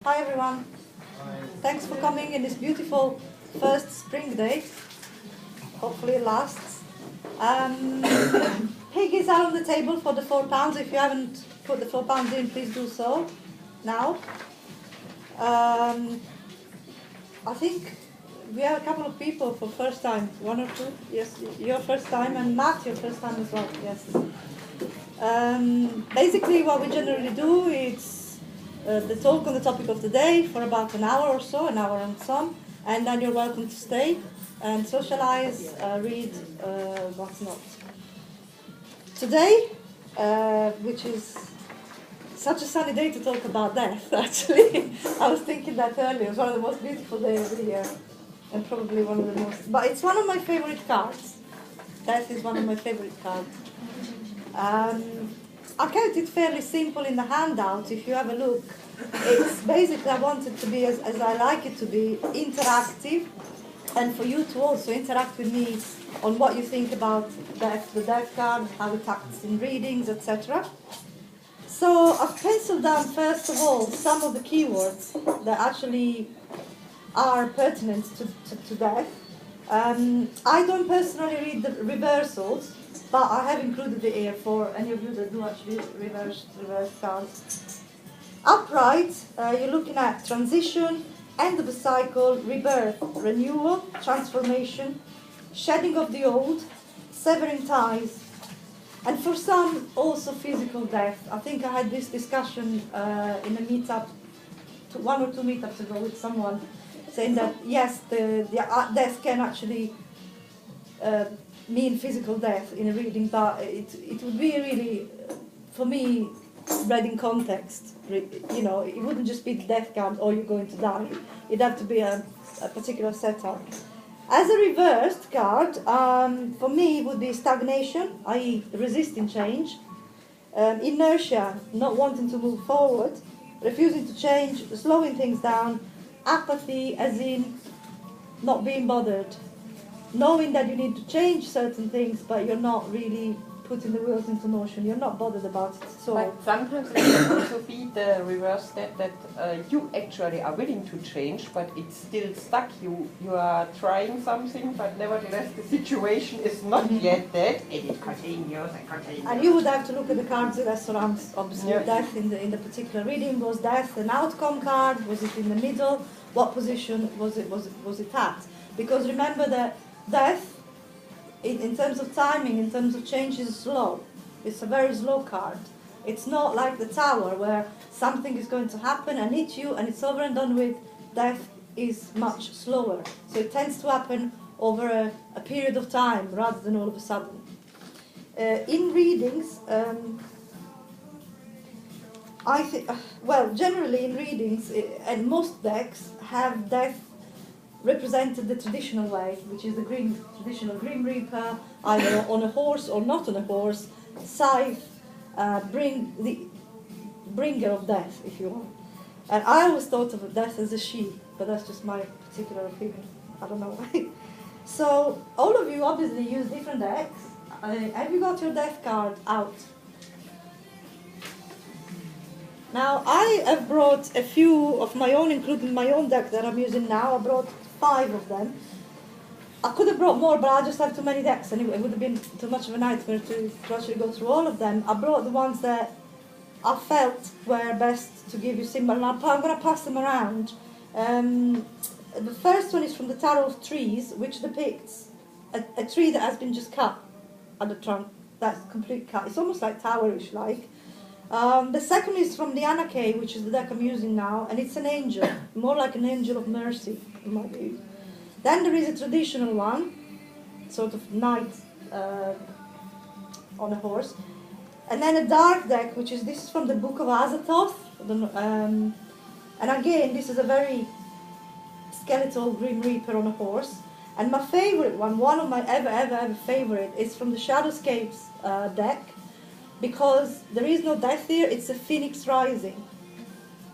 Hi everyone. Hi. Thanks for coming in this beautiful first spring day. Hopefully it lasts. Pig is out on the table for the £4. If you haven't put the £4 in, please do so now. I think we have a couple of people for first time. One or two? Yes, your first time, and Matt, your first time as well. Yes. Basically, what we generally do is the talk on the topic of the day for about an hour or so, an hour and some, and then you're welcome to stay and socialize, read, what's not. Today, which is such a sunny day to talk about death, actually. I was thinking that earlier. It was one of the most beautiful days of the year, and probably one of the most. But it's one of my favorite cards. Death is one of my favorite cards. I kept it fairly simple in the handout. If you have a look, it's basically I want it to be as I like it to be, interactive, and for you to also interact with me on what you think about death, the death card, how it acts in readings, etc. So I've penciled down first of all some of the keywords that actually are pertinent to death. I don't personally read the reversals, but I have included it here for any of you that do actually reverse cards. Upright, you're looking at transition, end of a cycle, rebirth, renewal, transformation, shedding of the old, severing ties, and for some also physical death. I think I had this discussion in a meetup, one or two meetups ago with someone, saying that yes, the death can actually mean physical death in a reading, but it would be really, for me, read in context. You know, it wouldn't just be the death card or you're going to die. It'd have to be a particular setup. As a reversed card, for me it would be stagnation, i.e. resisting change, inertia, not wanting to move forward, refusing to change, slowing things down, apathy, as in not being bothered, knowing that you need to change certain things, but you're not really putting the wheels into motion. You're not bothered about it. So, but sometimes it can also be the reverse that you actually are willing to change, but it's still stuck. You are trying something, but nevertheless the situation is not yet dead, and it continues and continues. And you would have to look at the cards that surrounds, obviously, yes. Death in the particular reading. Was death an outcome card? Was it in the middle? What position was it at? Because remember that death, in terms of timing, in terms of change, is slow. It's a very slow card. It's not like the Tower where something is going to happen and hit you and it's over and done with. Death is much slower. So it tends to happen over a period of time rather than all of a sudden. In readings, I think, generally in readings, and most decks have death represented the traditional way, which is the traditional Grim Reaper, either on a horse or not on a horse, scythe, bringer of death, if you want. And I always thought of death as a she, but that's just my particular opinion. I don't know why. So all of you obviously use different decks. Have you got your death card out? Now I have brought a few of my own, including my own deck that I'm using now. I brought 5 of them. I could have brought more, but I just have too many decks and it would have been too much of a nightmare to actually go through all of them. I brought the ones that I felt were best to give you symbol, and I'm going to pass them around. The first one is from the Tarot of Trees, which depicts a tree that has been just cut at the trunk. That's complete cut. It's almost like towerish like. The second is from the Anarchy, which is the deck I'm using now, and it's an angel, more like an angel of mercy, in my view. Then there is a traditional one, sort of knight on a horse, and then a dark deck, which is, this is from the Book of Azathoth, and again, this is a very skeletal Grim Reaper on a horse. And my favourite one of my ever favourite, is from the Shadowscapes deck, because there is no death here, it's a phoenix rising.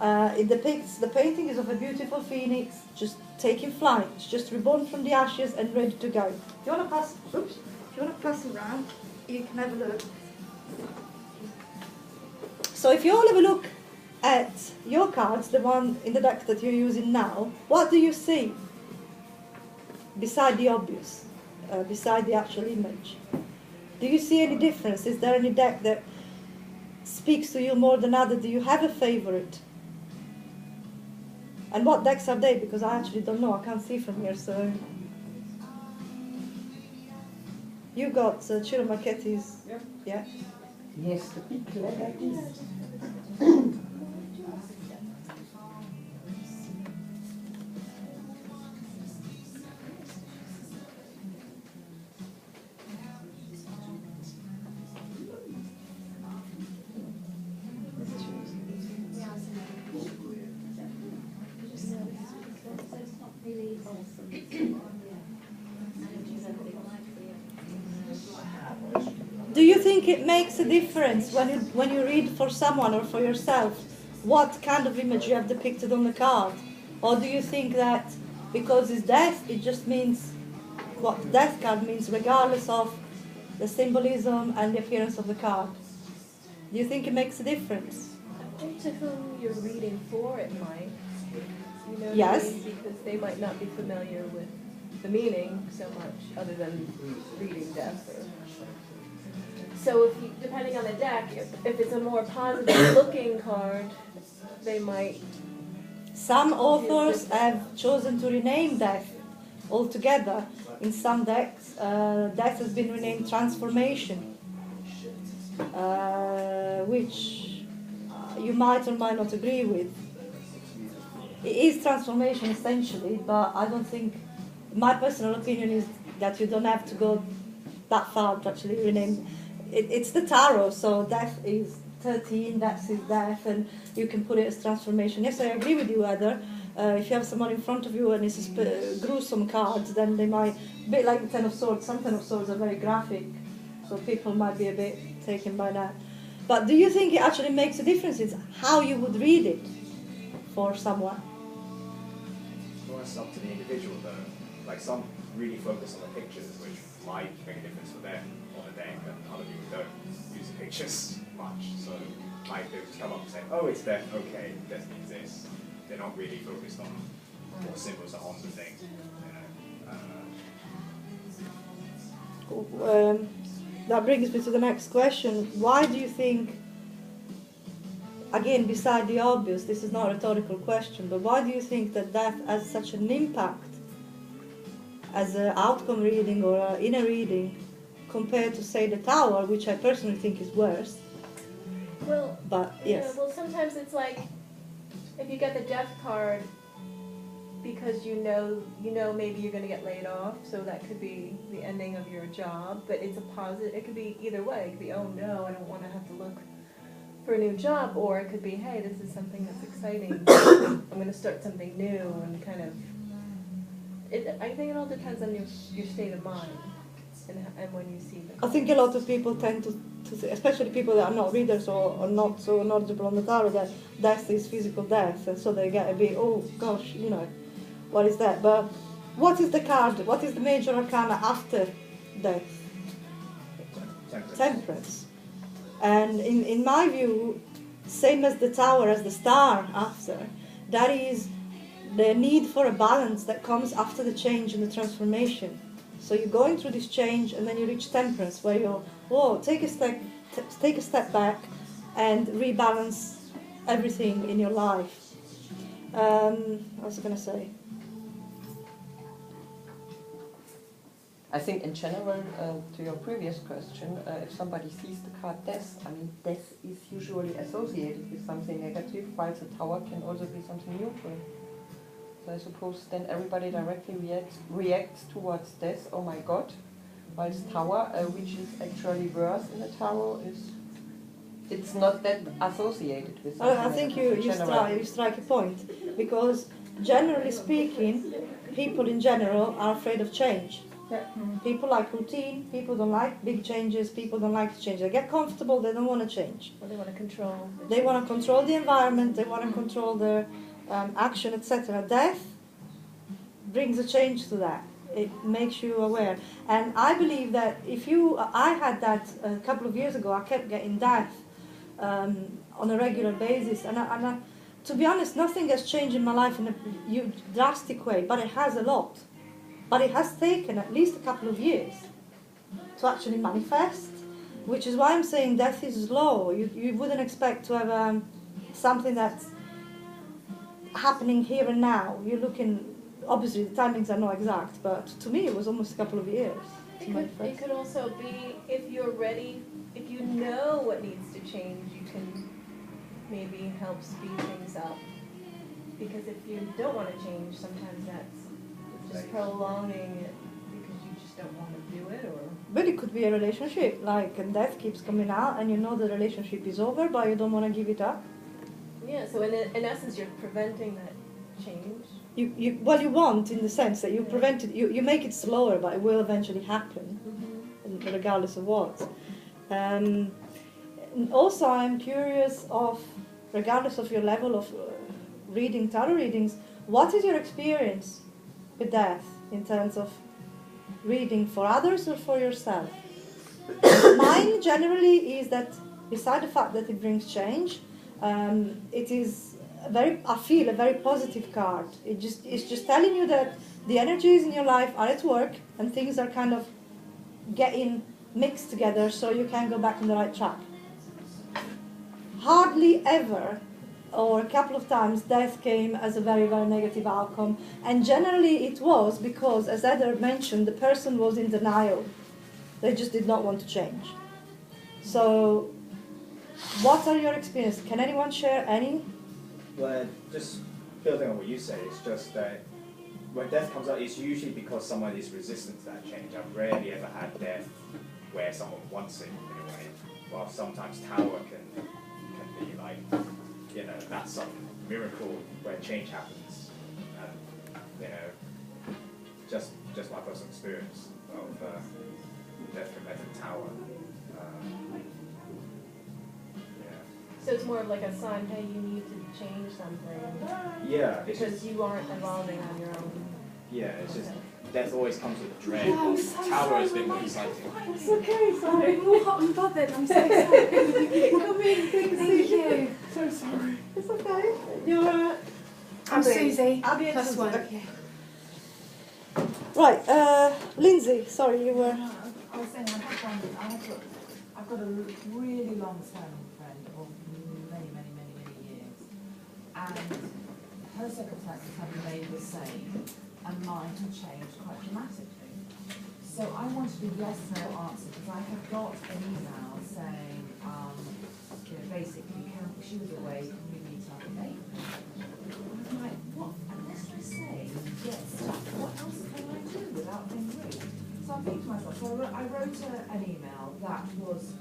It depicts, the painting is of a beautiful phoenix just taking flight, just reborn from the ashes and ready to go. If you want to pass, if you want to pass it around, you can have a look. So if you all have a look at your cards, the one in the deck that you're using now, what do you see beside the obvious, beside the actual image? Do you see any difference? Is there any deck that speaks to you more than other? Do you have a favorite? And what decks are they? Because I actually don't know. I can't see from here. So you got Ciro Marchetti's. Yep. Yeah. Yes, the big letter is. Do you think it makes a difference when you read for someone or for yourself what kind of image you have depicted on the card? Or do you think that because it's death, it just means what the death card means regardless of the symbolism and the appearance of the card? Do you think it makes a difference? I think to whom you're reading for, it might. You know what Yes. I mean? Because they might not be familiar with the meaning so much, other than reading death. So if you, depending on the deck, if it's a more positive-looking card, they might. Some authors have chosen to rename death altogether. In some decks, death has been renamed transformation, which you might or might not agree with. It is transformation essentially, but I don't think, my personal opinion is that you don't have to go that far to actually rename. It's the tarot, so death is 13, death is death, and you can put it as transformation. Yes, I agree with you, Heather. If you have someone in front of you and it's a gruesome cards, then they might, a bit like the Ten of Swords, some Ten of Swords are very graphic, so people might be a bit taken by that. But do you think it actually makes a difference? It's how you would read it for someone. Well, it's up to the individual though. Like some really focus on the pictures, which might make a difference for them on the deck, and other people don't use the pictures much. So like they just come up and say, oh, it's death, okay, death means this. They're not really focused on what symbols are on the thing. You know? That brings me to the next question. Why do you think, again, beside the obvious, this is not a rhetorical question, but why do you think that death has such an impact as an outcome reading or an inner reading compared to, say, the Tower, which I personally think is worse? Well, But yes. yeah, well, sometimes it's like if you get the death card because you know maybe you're going to get laid off, so that could be the ending of your job. But it's a positive. It could be either way. It could be, oh no, I don't want to have to look for a new job, or it could be, hey, this is something that's exciting. I'm going to start something new, and kind of. I think it all depends on your state of mind and when you see the I card. think a lot of people tend to especially people that are not readers or not so knowledgeable on the Tarot, that death is physical death, and so they get a bit, oh gosh, you know, what is that? But what is the card? What is the major arcana after death? Temperance. And in my view, same as the Tower, as the Star after, that is the need for a balance that comes after the change and the transformation. So you're going through this change, and then you reach temperance, where you're, whoa, take a step back, and rebalance everything in your life. What was I going to say? I think in general, to your previous question, if somebody sees the card death, I mean, death is usually associated with something negative, while the Tower can also be something neutral. So I suppose then everybody directly reacts towards death, oh my god, whilst Tower, which is actually worse in the Tarot, it's not that associated with something. I think you strike a point, because generally speaking, people in general are afraid of change. Yeah. People like routine, people don't like big changes, people don't like to change. They get comfortable, they don't want to change. Well, they want to control. They want to control the environment, they want to control their action, etc. Death brings a change to that. It makes you aware. And I believe that I had that a couple of years ago, I kept getting death on a regular basis. And to be honest, nothing has changed in my life in a drastic way, but it has a lot. But it has taken at least a couple of years to actually manifest, which is why I'm saying death is slow. You wouldn't expect to have something that's happening here and now. You're looking, obviously the timings are not exact, but to me it was almost a couple of years. It could also be, if you're ready, if you know what needs to change, you can maybe help speed things up. Because if you don't want to change, sometimes that's just prolonging it because you just don't want to do it, or... But it could be a relationship, like, and death keeps coming out and you know the relationship is over, but you don't want to give it up. Yeah, so in essence you're preventing that change. You want, in the sense that you prevent it, you make it slower, but it will eventually happen, regardless of what. And also I'm curious of, regardless of your level of reading tarot readings, what is your experience with death in terms of reading for others or for yourself? Mine generally is that, beside the fact that it brings change, it is I feel a very positive card. It's just telling you that the energies in your life are at work and things are kind of getting mixed together so you can go back on the right track. Hardly ever, or a couple of times, death came as a very, very negative outcome. And generally it was because, as Heather mentioned, the person was in denial. They just did not want to change. So, what are your experiences? Can anyone share any? Well, just building on what you say, it's just that when death comes out, it's usually because someone is resistant to that change. I've rarely ever had death where someone wants it in a way. While sometimes tower can be like, you know, that's some miracle where change happens. And, you know, just my personal experience of death compared to tower. So it's more of like a sign, hey, you need to change something. Yeah. Because you aren't evolving on your own. Yeah, it's just, death always comes with dread. Tower is a bit more exciting. It's okay, sorry. I'm hot and bothered, I'm so sorry. Come in, Thank you. So sorry. It's okay. You're I'm Susie, Abby and plus Susie. one. Okay. Right, Lindsay, sorry, you were... I was saying I've got a really long-term friend of many years, and her circumstances have remained the same, and mine have changed quite dramatically. So I wanted a yes/no answer, because I have got an email saying, basically, she was away, can we meet up in April? And I'm like, what? Unless I say get stuff, what else can I do without being rude? So I'm thinking to myself, so I wrote her an email that was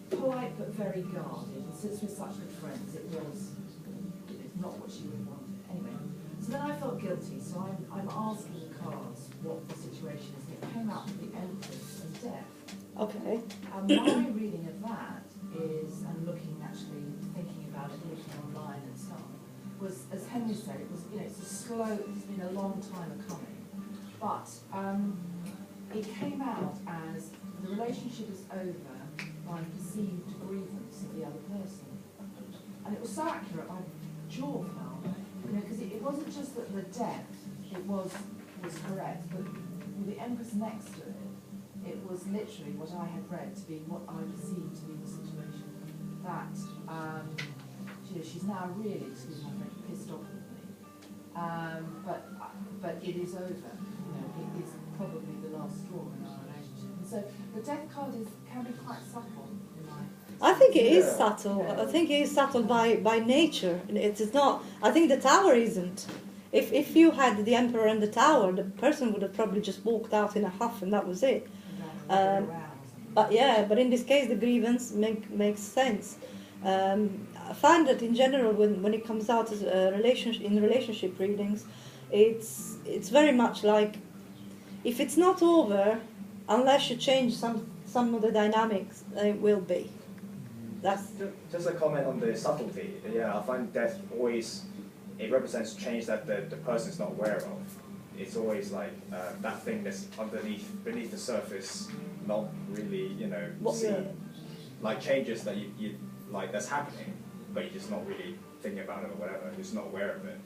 polite but very guarded, and since we're such good friends, it was not what she would have wanted. Anyway, so then I felt guilty, so I'm asking the cards what the situation is. It came out with the Empress and Death. Okay. And my reading of that is, and thinking about it, looking online and stuff, was, as Henry said, it was, it's been a long time coming, but it came out as the relationship is over by perceived grievance of the other person. And it was so accurate, my jaw fell, because it wasn't just that the death, it was correct, but with the Empress next to it, it was literally what I had read to be what I perceived to be the situation. That she's now really, excuse my French, pissed off with me. But it is over. It is probably the last straw in our relationship. And so the death card can be quite subtle in my. I think it is subtle. I think it is subtle by nature. It is not. I think the tower isn't. If you had the Emperor and the tower, the person would have probably just walked out in a huff and that was it. But in this case, the grievance makes sense. I find that in general, when it comes out as a relationship readings, it's very much like, if it's not over, unless you change some of the dynamics, it will be. That's just a comment on the subtlety. Yeah, I find death always, it represents change that the person's not aware of. It's always like that thing that's beneath the surface, not really, seen. Like changes that you like that's happening, but you're just not really thinking about it or whatever, you're just not aware of it.